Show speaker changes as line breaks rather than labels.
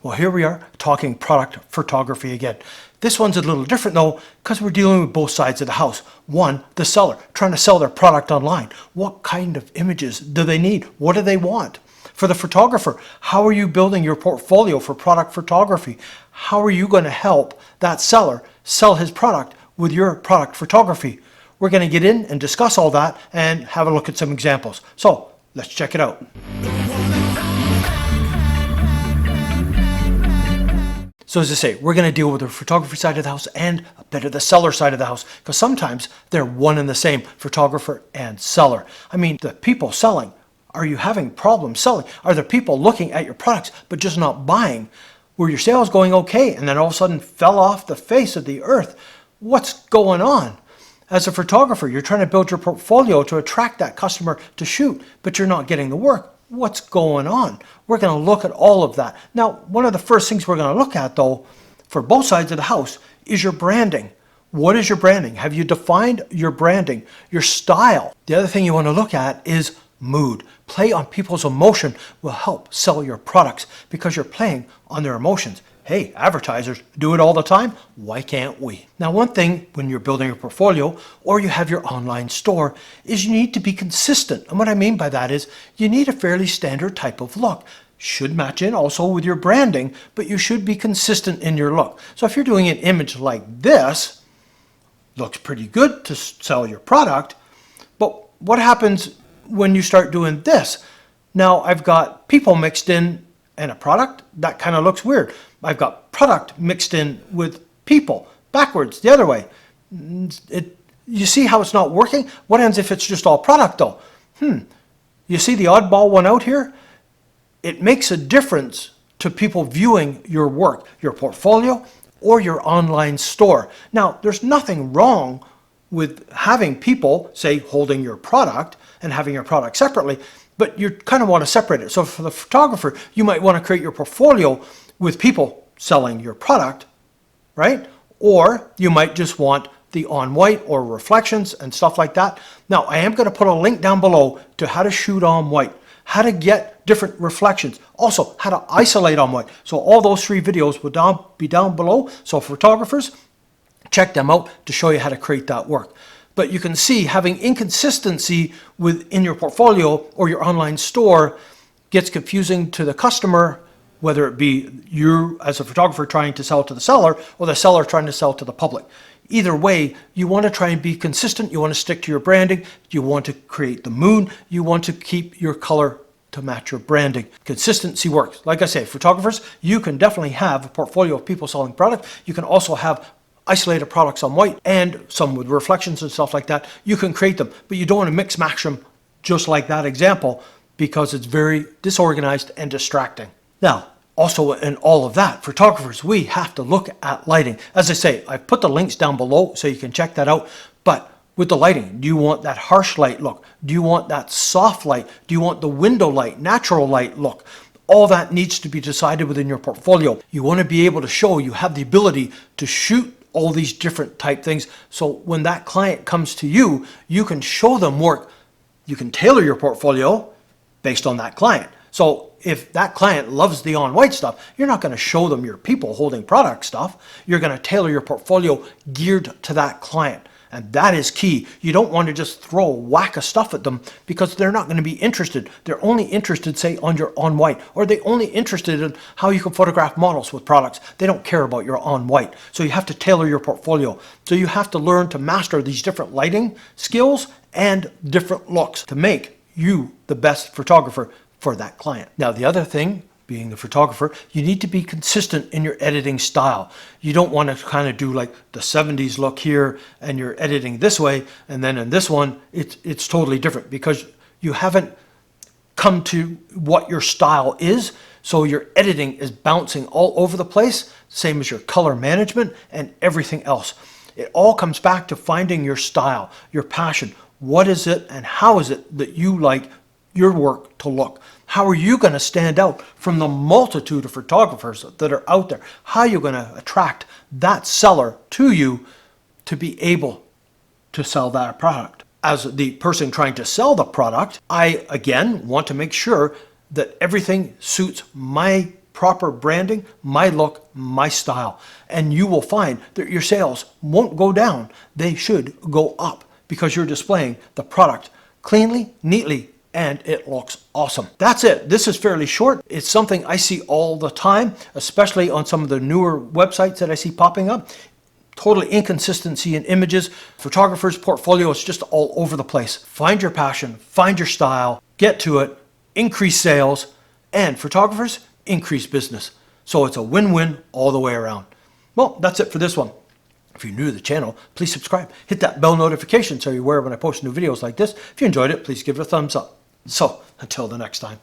Well, here we are talking product photography again. This one's a little different though, because we're dealing with both sides of the house. One, the seller, trying to sell their product online. What kind of images do they need? What do they want? For the photographer, how are you building your portfolio for product photography? How are you going to help that seller sell his product with your product photography? We're going to get in and discuss all that and have a look at some examples. So let's check it out. So as I say, we're going to deal with the photography side of the house and a bit of the seller side of the house, because sometimes they're one and the same, photographer and seller. I mean, the people selling, are you having problems selling? Are there people looking at your products but just not buying? Were your sales going okay and then all of a sudden fell off the face of the earth? What's going on? As a photographer, you're trying to build your portfolio to attract that customer to shoot, but you're not getting the work. What's going on? We're going to look at all of that. Now, one of the first things we're going to look at, though, for both sides of the house, is your branding. What is your branding? Have you defined your branding, your style? The other thing you want to look at is mood. Play on people's emotion will help sell your products because you're playing on their emotions. Hey, advertisers do it all the time. Why can't we? Now, one thing when you're building your portfolio or you have your online store is you need to be consistent. And what I mean by that is you need a fairly standard type of look. Should match in also with your branding, but you should be consistent in your look. So if you're doing an image like this, looks pretty good to sell your product, but what happens when you start doing this? Now I've got people mixed in and a product, that kind of looks weird. I've got product mixed in with people, backwards, the other way. You see how it's not working? What happens if it's just all product though? You see the oddball one out here? It makes a difference to people viewing your work, your portfolio, or your online store. Now, there's nothing wrong with having people, say, holding your product and having your product separately, but you kind of want to separate it. So for the photographer, you might want to create your portfolio with people selling your product, right? Or you might just want the on white or reflections and stuff like that. Now, I am going to put a link down below to how to shoot on white, how to get different reflections, also how to isolate on white. So all those 3 videos will be down below. So photographers, check them out to show you how to create that work. But you can see having inconsistency within your portfolio or your online store gets confusing to the customer, whether it be you as a photographer trying to sell to the seller or the seller trying to sell to the public. Either way, you want to try and be consistent. You want to stick to your branding. You want to create the mood. You want to keep your color to match your branding. Consistency works. Like I say, photographers, you can definitely have a portfolio of people selling product. You can also have isolated products on white and some with reflections and stuff like that. You can create them, but you don't want to mix match them just like that example because it's very disorganized and distracting. Now, also in all of that, photographers, we have to look at lighting. As I say, I've put the links down below so you can check that out. But with the lighting, do you want that harsh light look? Do you want that soft light? Do you want the window light, natural light look? All that needs to be decided within your portfolio. You want to be able to show you have the ability to shoot all these different type things. So when that client comes to you, you can show them work. You can tailor your portfolio based on that client. So if that client loves the on-white stuff, you're not going to show them your people holding product stuff. You're going to tailor your portfolio geared to that client. And that is key. You don't want to just throw a whack of stuff at them because they're not going to be interested. They're only interested, say, on your on-white, or they're only interested in how you can photograph models with products. They don't care about your on-white. So you have to tailor your portfolio. So you have to learn to master these different lighting skills and different looks to make you the best photographer for that client. Now, the other thing, being the photographer, you need to be consistent in your editing style. You don't want to kind of do like the 70s look here and you're editing this way, and then in this one, it's totally different because you haven't come to what your style is. So your editing is bouncing all over the place, same as your color management and everything else. It all comes back to finding your style, your passion. What is it and how is it that you like your work to look? How are you going to stand out from the multitude of photographers that are out there? How are you going to attract that seller to you to be able to sell that product? As the person trying to sell the product, I, again, want to make sure that everything suits my proper branding, my look, my style. And you will find that your sales won't go down. They should go up because you're displaying the product cleanly, neatly, and it looks awesome. That's it. This is fairly short. It's something I see all the time, especially on some of the newer websites that I see popping up. Totally inconsistency in images. Photographers' portfolio is just all over the place. Find your passion, find your style, get to it, increase sales, and photographers, increase business. So it's a win-win all the way around. Well, that's it for this one. If you're new to the channel, please subscribe. Hit that bell notification so you're aware when I post new videos like this. If you enjoyed it, please give it a thumbs up. So, until the next time.